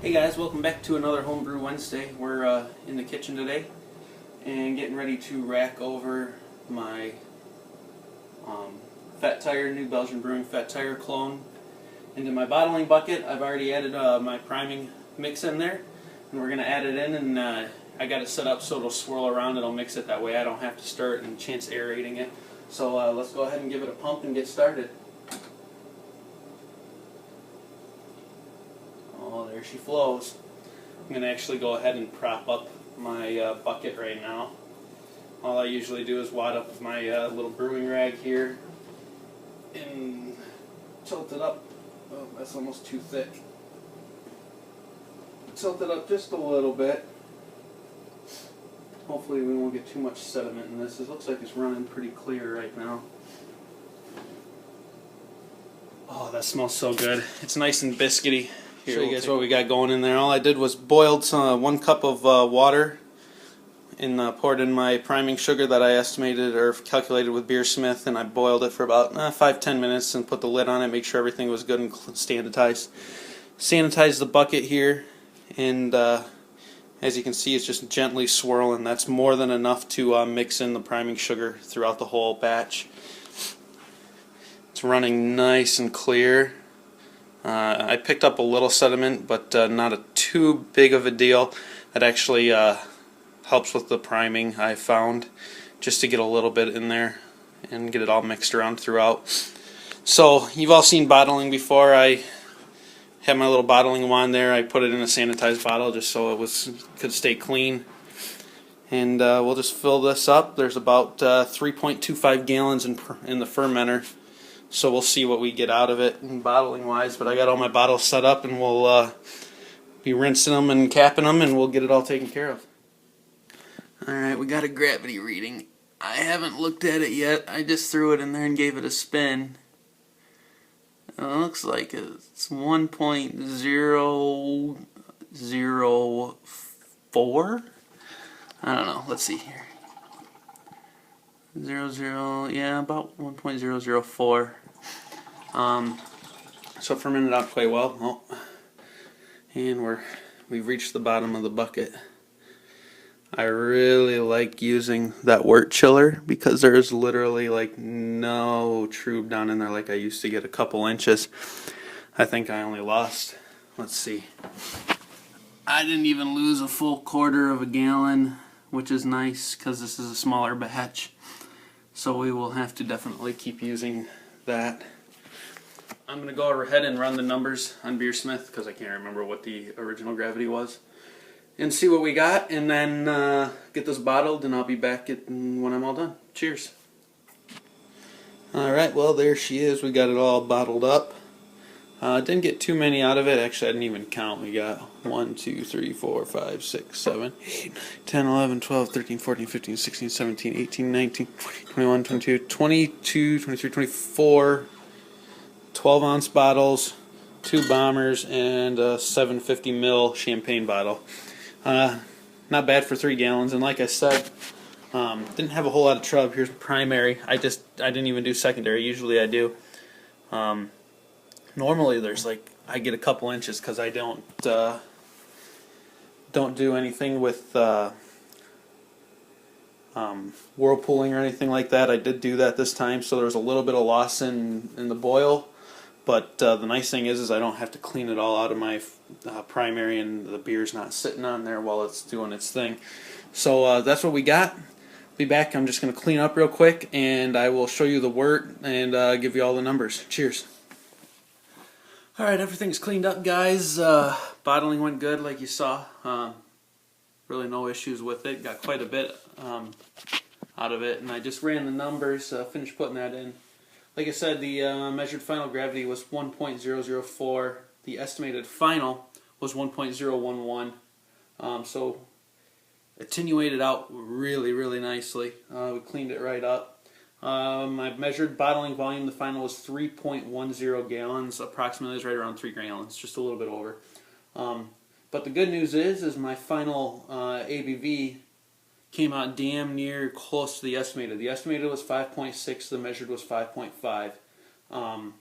Hey guys, welcome back to another Homebrew Wednesday. We're in the kitchen today and getting ready to rack over my Fat Tire, New Belgian Brewing Fat Tire clone into my bottling bucket. I've already added my priming mix in there, and we're going to add it in, and I got it set up so it'll swirl around. It'll mix it that way. I don't have to stir it and chance aerating it. So let's go ahead and give it a pump and get started. Oh, there she flows. I'm going to actually go ahead and prop up my bucket right now. All I usually do is wad up with my little brewing rag here and tilt it up. Oh, that's almost too thick. Tilt it up just a little bit. Hopefully we won't get too much sediment in this. It looks like it's running pretty clear right now. Oh, that smells so good. It's nice and biscuity. Here, show you guys what we got going in there. All I did was boiled 1 cup of water and poured in my priming sugar that I estimated or calculated with Beersmith, and I boiled it for about 5-10 minutes and put the lid on it, make sure everything was good and sanitized. Sanitized the bucket here, and as you can see, it's just gently swirling. That's more than enough to mix in the priming sugar throughout the whole batch. It's running nice and clear. I picked up a little sediment, but not too big of a deal. That actually helps with the priming, I found, just to get a little bit in there and get it all mixed around throughout. So you've all seen bottling before. I had my little bottling wand there. I put it in a sanitized bottle just so it could stay clean. And we'll just fill this up. There's about 3.25 gallons in the fermenter. So we'll see what we get out of it bottling wise. But I got all my bottles set up, and we'll be rinsing them and capping them, and we'll get it all taken care of. Alright, we got a gravity reading. I haven't looked at it yet. I just threw it in there and gave it a spin. It looks like it's 1.004. I don't know. Let's see here. 00, yeah, about 1.004. So it fermented out quite well. Oh, and we've reached the bottom of the bucket. I really like using that wort chiller because there's literally like no trube down in there like I used to get a couple inches. I think I only lost, let's see, I didn't even lose a full 1/4 of a gallon, which is nice because this is a smaller batch. So we will have to definitely keep using that. I'm going to go ahead and run the numbers on Beersmith because I can't remember what the original gravity was, and see what we got, and then get this bottled, and I'll be back when I'm all done. Cheers. Alright, well there she is. We got it all bottled up. Didn't get too many out of it. Actually, I didn't even count. We got 1, 2, 3, 4, 5, 6, 7, 8, 10, 11, 12, 13, 14, 15, 16, 17, 18, 19, 20, 21, 22, 22, 23, 24, 12-ounce bottles, 2 bombers, and a 750 ml champagne bottle. Not bad for 3 gallons, and like I said, didn't have a whole lot of trouble. Here's primary. I didn't even do secondary. Usually I do. Normally there's I get a couple inches because I don't do anything with whirlpooling or anything like that. I did do that this time, so there was a little bit of loss in the boil. But the nice thing is I don't have to clean it all out of my primary, and the beer's not sitting on there while it's doing its thing. So that's what we got. Be back. I'm just going to clean up real quick, and I will show you the wort and give you all the numbers. Cheers. Alright, everything's cleaned up, guys. Bottling went good, like you saw. Really no issues with it. Got quite a bit out of it, and I just ran the numbers, finished putting that in. Like I said, the measured final gravity was 1.004. The estimated final was 1.011. So attenuated out really, really nicely. We cleaned it right up. My measured bottling volume, the final was 3.10 gallons. Approximately is right around 3 gallons, just a little bit over. But the good news is my final ABV came out damn near close to the estimated. The estimated was 5.6, the measured was 5.5. I'm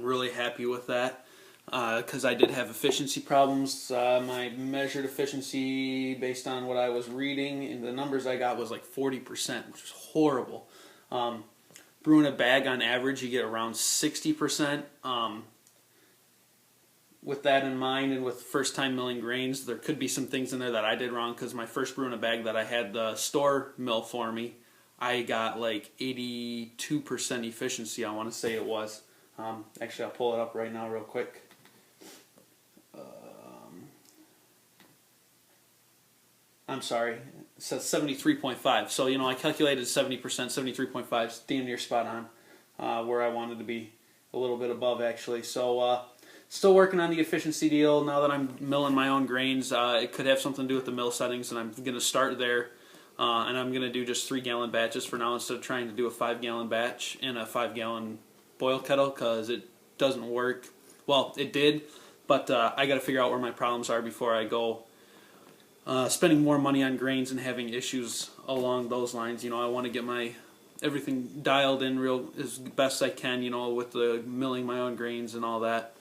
really happy with that. because I did have efficiency problems. My measured efficiency, based on what I was reading, and the numbers I got was like 40%, which was horrible. Brewing a bag on average, you get around 60%. With that in mind, and with first time milling grains, there could be some things in there that I did wrong, because my first brew in a bag that I had the store mill for me, I got like 82% efficiency, I want to say it was. Actually, I'll pull it up right now real quick. I'm sorry, it says 73.5. So, I calculated 70%, 73.5, damn near spot on where I wanted to be, a little bit above actually. So, still working on the efficiency deal now that I'm milling my own grains. It could have something to do with the mill settings, and I'm going to start there. And I'm going to do just 3-gallon batches for now, instead of trying to do a 5-gallon batch in a 5-gallon boil kettle, because it doesn't work. Well, it did, but I got to figure out where my problems are before I go spending more money on grains and having issues along those lines. I want to get my everything dialed in real as best I can, with the milling my own grains and all that.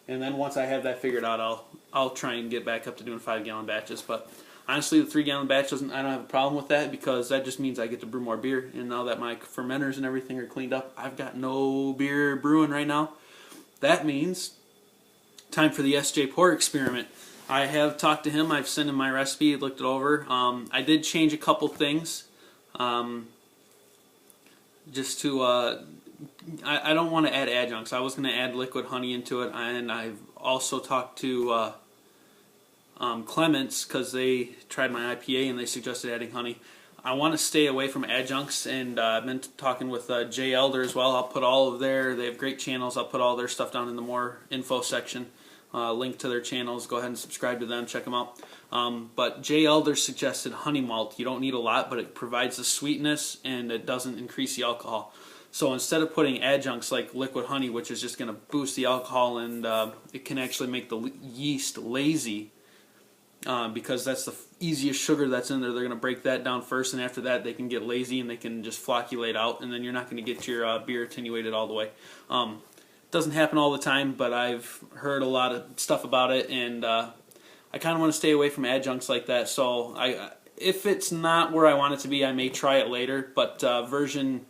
And then once I have that figured out, I'll try and get back up to doing 5-gallon batches. But honestly, the 3-gallon batch I don't have a problem with that, because that just means I get to brew more beer. And now that my fermenters and everything are cleaned up, I've got no beer brewing right now. That means time for the SJ Pour experiment. I have talked to him. I've sent him my recipe. He looked it over. I did change a couple things, just to. I don't want to add adjuncts. I was going to add liquid honey into it, and I've also talked to Clements, because they tried my IPA and they suggested adding honey. I want to stay away from adjuncts, and I've been talking with Jay Elder as well. I'll put all of they have great channels. I'll put all their stuff down in the more info section. Link to their channels. Go ahead and subscribe to them. Check them out. But Jay Elder suggested honey malt. You don't need a lot, but it provides the sweetness and it doesn't increase the alcohol. So instead of putting adjuncts like liquid honey, which is just going to boost the alcohol, and it can actually make the yeast lazy, because that's the easiest sugar that's in there. They're going to break that down first, and after that they can get lazy and they can just flocculate out, and then you're not going to get your beer attenuated all the way. Doesn't happen all the time, but I've heard a lot of stuff about it, and I kind of want to stay away from adjuncts like that. So if it's not where I want it to be, I may try it later. But version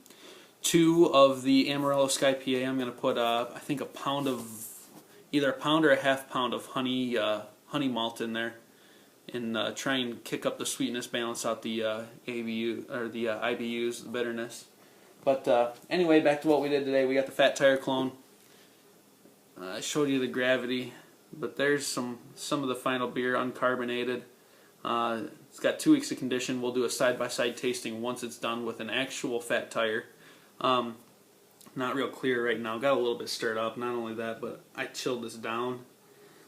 2 of the Amarillo Sky PA, I'm going to put I think either a pound or a half pound of honey malt in there, and try and kick up the sweetness, balance out the ABU or the IBUs, the bitterness. But anyway, back to what we did today. We got the Fat Tire clone. I showed you the gravity, but there's some of the final beer uncarbonated. It's got 2 weeks of condition. We'll do a side-by-side tasting once it's done with an actual Fat Tire. Not real clear right now. Got a little bit stirred up. Not only that, but I chilled this down.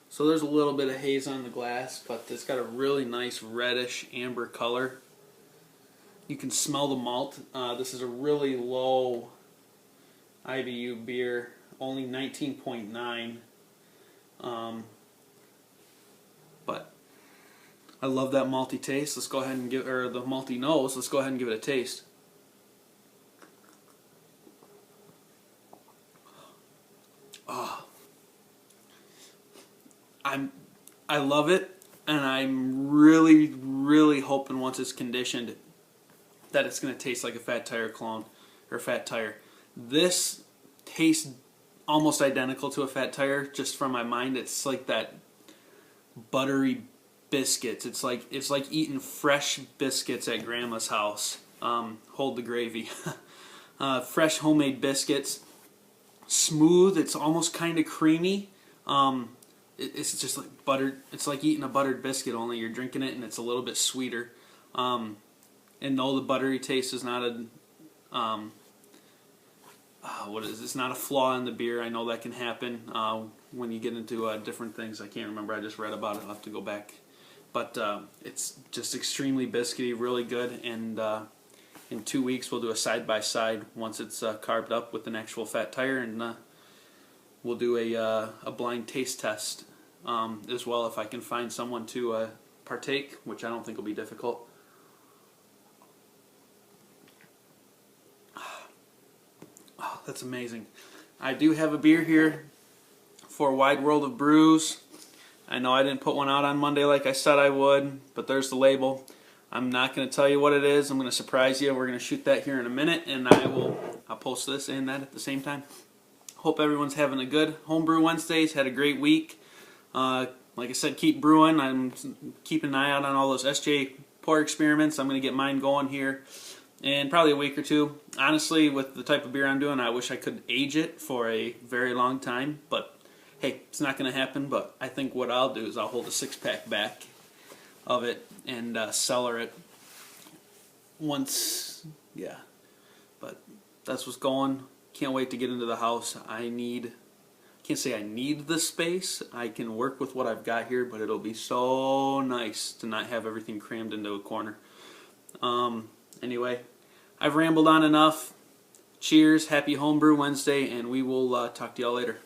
So there's a little bit of haze on the glass, but it's got a really nice reddish amber color. You can smell the malt. This is a really low IBU beer, only 19.9. But I love that malty taste. Let's go ahead and give, or the malty nose. Let's go ahead and give it a taste. Oh, I love it, and I'm really hoping once it's conditioned that it's going to taste like a Fat Tire clone, or Fat Tire. This tastes almost identical to a Fat Tire, just from my mind. It's like that buttery biscuits. It's like eating fresh biscuits at Grandma's house. Hold the gravy. Fresh homemade biscuits. Smooth. It's almost kind of creamy. It's just like buttered. It's like eating a buttered biscuit, only you're drinking it and it's a little bit sweeter. And no, the buttery taste is not a it's not a flaw in the beer. I know that can happen when you get into different things. I can't remember. I just read about it. I'll have to go back. But it's just extremely biscuity, really good. And in 2 weeks we'll do a side-by-side once it's carved up with an actual Fat Tire, and we'll do a blind taste test as well, if I can find someone to partake, which I don't think will be difficult. Oh, that's amazing. I do have a beer here for Wide World of Brews. I know I didn't put one out on Monday like I said I would, but there's the label. I'm not going to tell you what it is. I'm going to surprise you. We're going to shoot that here in a minute, and I'll post this and that at the same time. Hope everyone's having a good Homebrew Wednesdays. Had a great week. Like I said, keep brewing. I'm keeping an eye out on all those SJ pour experiments. I'm going to get mine going here in probably a week or two. Honestly, with the type of beer I'm doing, I wish I could age it for a very long time, but hey, it's not going to happen. But I think what I'll do is I'll hold a 6-pack back of it and cellar it once. Yeah, but that's what's going. Can't wait to get into the house. Can't say I need the space. I can work with what I've got here, but it'll be so nice to not have everything crammed into a corner. Anyway, I've rambled on enough. Cheers, happy Homebrew Wednesday, and we will talk to y'all later.